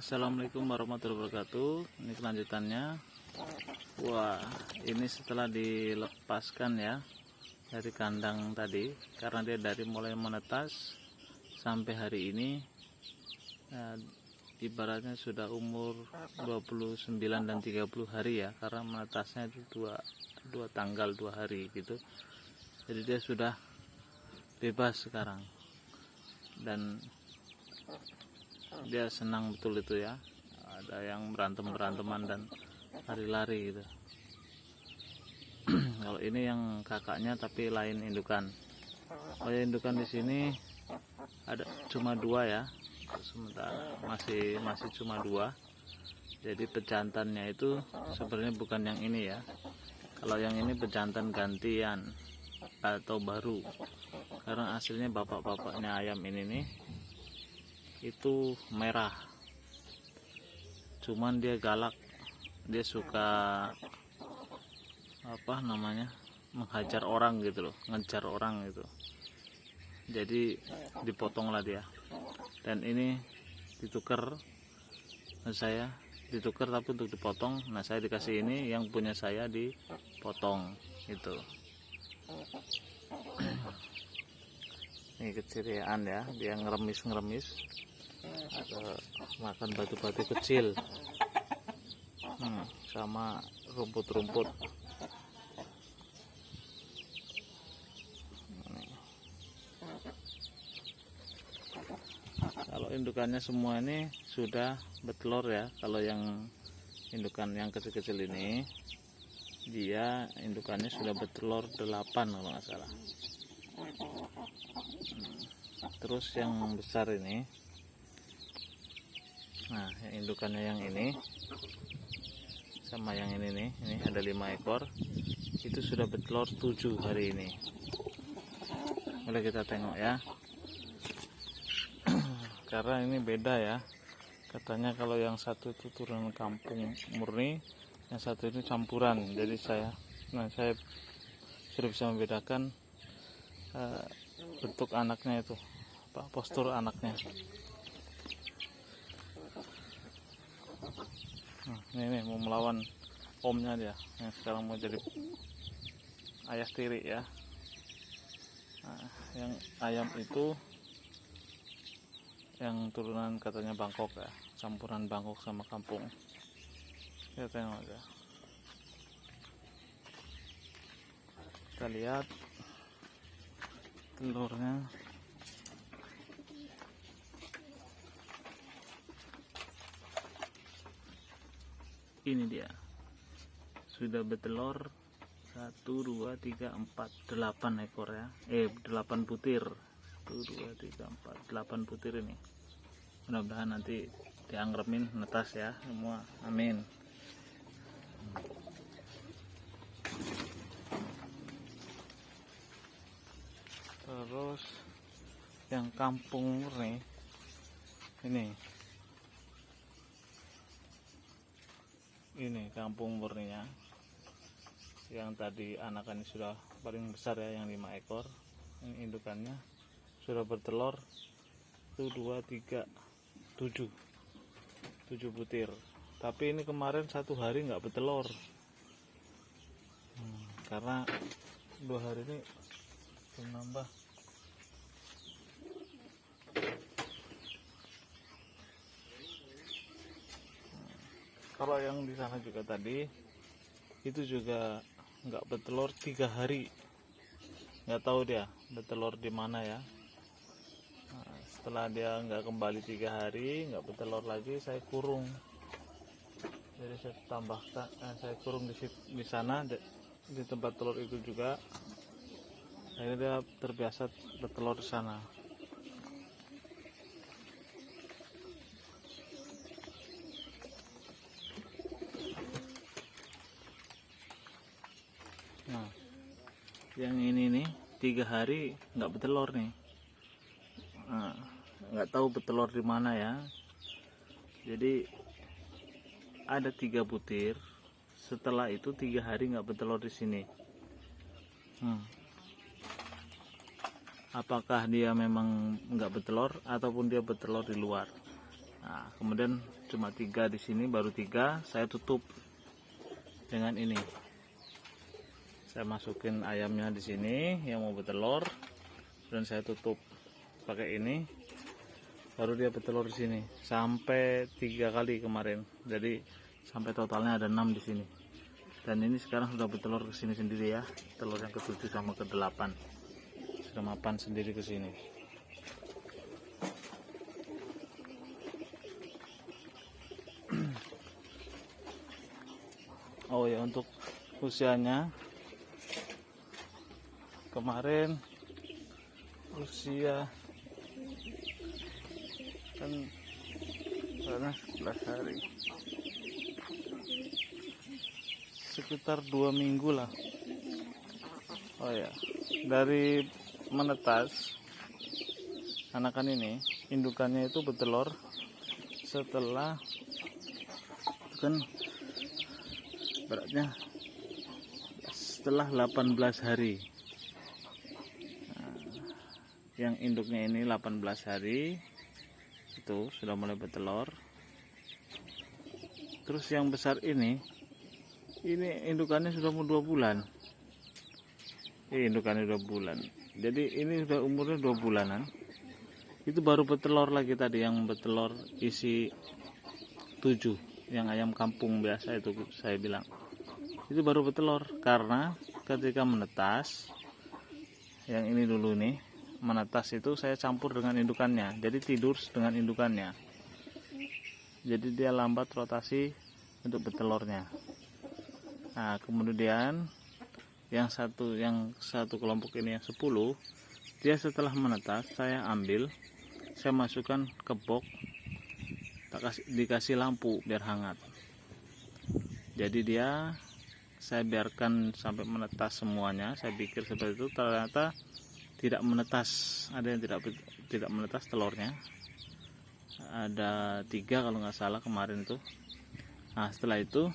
Assalamualaikum warahmatullahi wabarakatuh. Ini kelanjutannya. Wah, ini setelah dilepaskan ya dari kandang tadi, karena dia dari mulai menetas sampai hari ini ibaratnya sudah umur 29 dan 30 hari ya, karena menetasnya itu dua tanggal 2 hari gitu. Jadi dia sudah bebas sekarang dan dia senang betul itu ya. Ada yang beranteman dan lari-lari gitu. Kalau ini yang kakaknya tapi lain indukan. Oh ya, indukan di sini ada cuma 2 ya. Sementara masih cuma 2. Jadi pejantannya itu sebenarnya bukan yang ini ya. Kalau yang ini pejantan gantian atau baru. Karena aslinya bapak-bapaknya ayam ini nih itu merah, cuman dia galak, dia suka menghajar orang gitu loh, ngejar orang gitu. Jadi dipotonglah dia, dan ini ditukar saya, tapi untuk dipotong. Nah, saya dikasih ini, yang punya saya dipotong gitu. Ini keceriaan ya, dia ngeremis ada makan batu-batu kecil sama rumput-rumput. Kalau indukannya semua ini sudah bertelur ya. Kalau yang indukan yang kecil-kecil ini, dia indukannya sudah bertelur 8 kalau nggak salah. Terus yang besar ini, nah yang indukannya yang ini sama yang ini nih, ini ada 5 ekor, itu sudah bertelur 7 hari ini. Boleh kita tengok ya. Karena ini beda ya, katanya kalau yang satu itu turunan kampung murni, yang satu itu campuran. Jadi saya sudah bisa membedakan bentuk anaknya itu, postur anaknya. Ini mau melawan omnya dia, yang sekarang mau jadi ayah tiri ya. Yang ayam itu yang turunan katanya Bangkok ya, campuran Bangkok sama kampung. Kita tengok aja. Kita lihat telurnya. Ini dia sudah bertelur 1, 2, 3, 4, 8 ekor ya, 8 butir. 1, 2, 3, 4, 8 butir ini. Mudah-mudahan nanti diangremin netas ya semua, amin. Terus yang kampung murni ini kampung murninya, yang tadi anakannya sudah paling besar ya, yang 5 ekor. Ini indukannya sudah bertelur 1, 2, 3, 7 butir. Tapi ini kemarin 1 hari nggak bertelur, karena 2 hari ini belum nambah. Kalau yang di sana juga tadi itu juga nggak bertelur 3 hari, nggak tahu dia bertelur di mana ya. Nah, setelah dia nggak kembali 3 hari, nggak bertelur lagi, saya kurung. Jadi saya tambahkan, saya kurung di sana, di tempat telur itu juga. Akhirnya dia terbiasa bertelur di sana. Nah, yang ini nih 3 hari nggak bertelur nih. Nah, nggak tahu bertelur di mana ya. Jadi ada 3 butir. Setelah itu 3 hari nggak bertelur di sini. Apakah dia memang nggak bertelur ataupun dia bertelur di luar? Nah, kemudian cuma 3 di sini, baru 3 saya tutup dengan ini. Saya masukin ayamnya di sini yang mau bertelur dan saya tutup pakai ini, baru dia bertelur di sini sampai 3 kali kemarin. Jadi sampai totalnya ada 6 di sini. Dan ini sekarang sudah bertelur ke sini sendiri ya. Telur yang ke-7 sama ke-8 sudah mapan sendiri ke sini. Oh ya, untuk usianya kemarin usia kan karena 11 hari, sekitar 2 minggu lah. Oh ya, dari menetas anakan ini, indukannya itu bertelur setelah kan beratnya setelah 18 hari. Nah, yang induknya ini 18 hari itu sudah mulai bertelur. Terus yang besar ini indukannya sudah mau 2 bulan. Indukannya 2 bulan. Jadi ini sudah umurnya 2 bulanan. Itu baru bertelur lagi tadi, yang bertelur isi 7, yang ayam kampung biasa itu saya bilang. Itu baru bertelur karena ketika menetas, yang ini dulu nih, menetas itu saya campur dengan indukannya. Jadi tidur dengan indukannya. Jadi dia lambat rotasi untuk bertelurnya. Nah, kemudian yang satu kelompok ini yang 10, dia setelah menetas saya ambil, saya masukkan ke box, dikasih lampu biar hangat. Jadi dia saya biarkan sampai menetas semuanya. Saya pikir seperti itu, ternyata tidak menetas. Ada yang tidak menetas telurnya. Ada 3 kalau nggak salah kemarin itu. Nah, setelah itu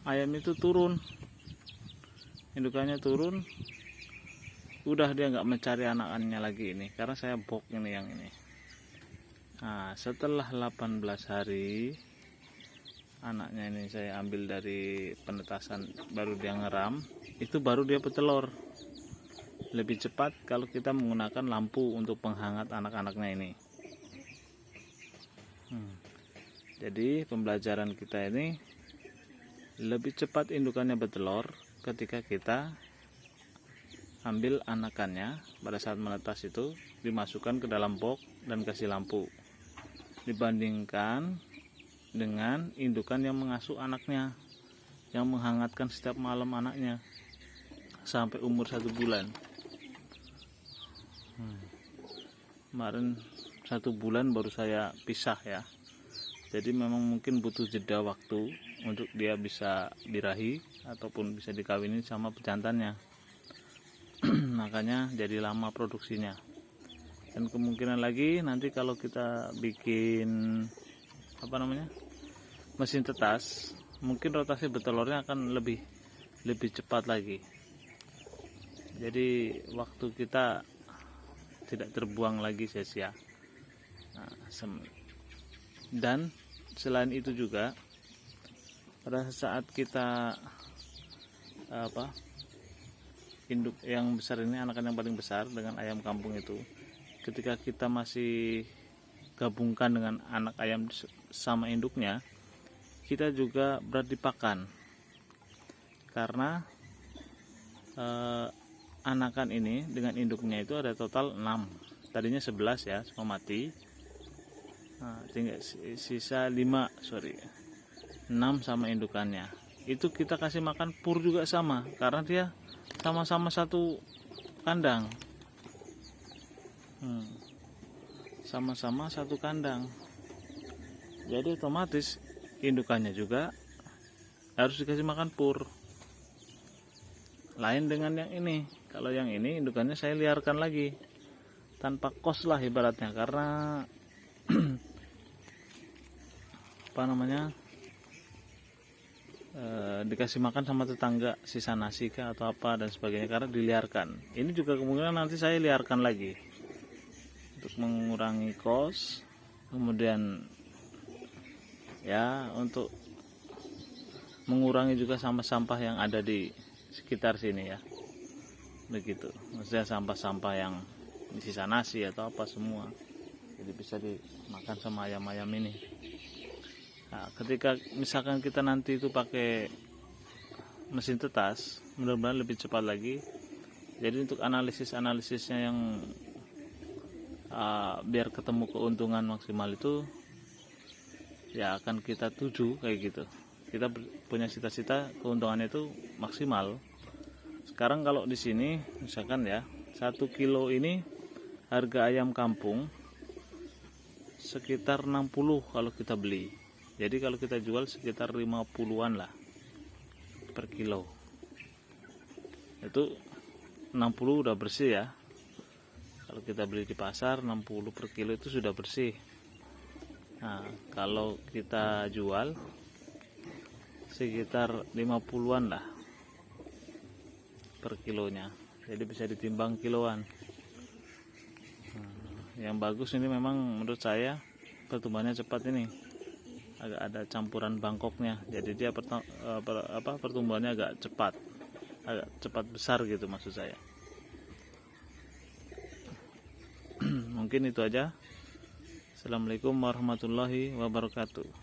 ayam itu turun, indukannya turun, udah dia nggak mencari anakannya lagi ini, karena saya box ini yang ini. Nah, setelah 18 hari anaknya ini saya ambil dari penetasan, baru dia ngeram, itu baru dia bertelur. Lebih cepat kalau kita menggunakan lampu untuk penghangat anak-anaknya ini. Jadi pembelajaran kita ini, lebih cepat indukannya bertelur ketika kita ambil anakannya pada saat menetas itu, dimasukkan ke dalam box dan kasih lampu, dibandingkan dengan indukan yang mengasuh anaknya, yang menghangatkan setiap malam anaknya sampai umur 1 bulan. Kemarin 1 bulan baru saya pisah ya. Jadi memang mungkin butuh jeda waktu untuk dia bisa birahi ataupun bisa dikawini sama pejantannya. Makanya jadi lama produksinya. Dan kemungkinan lagi nanti kalau kita bikin mesin tetas, mungkin rotasi bertelurnya akan lebih cepat lagi. Jadi waktu kita tidak terbuang lagi sia-sia. Nah, dan selain itu juga pada saat kita induk yang besar ini, anakan yang paling besar dengan ayam kampung itu, ketika kita masih gabungkan dengan anak ayam sama induknya, kita juga berat di pakan, karena anakan ini dengan induknya itu ada total 6, tadinya 11 ya, semua mati. Nah, tinggal sisa 6 sama indukannya. Itu kita kasih makan pur juga sama, karena dia sama-sama satu kandang. Sama-sama satu kandang. Jadi otomatis indukannya juga harus dikasih makan pur. Lain dengan yang ini. Kalau yang ini indukannya saya liarkan lagi tanpa kos lah ibaratnya, karena dikasih makan sama tetangga sisa nasi kah atau apa dan sebagainya, karena diliarkan. Ini juga kemungkinan nanti saya liarkan lagi untuk mengurangi kos kemudian ya untuk mengurangi juga sampah-sampah yang ada di sekitar sini ya, begitu. Maksudnya sampah-sampah yang sisa nasi atau apa semua, jadi bisa dimakan sama ayam-ayam ini. Nah, ketika misalkan kita nanti itu pakai mesin tetas, mudah-mudahan lebih cepat lagi. Jadi untuk analisisnya yang biar ketemu keuntungan maksimal itu ya akan kita tuju kayak gitu. Kita punya cita-cita keuntungannya itu maksimal. Sekarang kalau di sini misalkan ya 1 kilo ini harga ayam kampung sekitar 60 kalau kita beli. Jadi kalau kita jual sekitar 50-an lah per kilo. Itu 60 udah bersih ya. Kalau kita beli di pasar 60 per kilo itu sudah bersih. Nah, kalau kita jual sekitar 50-an lah per kilonya. Jadi bisa ditimbang kiloan. Yang bagus ini memang menurut saya pertumbuhannya cepat ini. Agak ada campuran Bangkoknya. Jadi dia pertumbuhannya agak cepat besar gitu maksud saya. Mungkin itu aja. Assalamualaikum warahmatullahi wabarakatuh.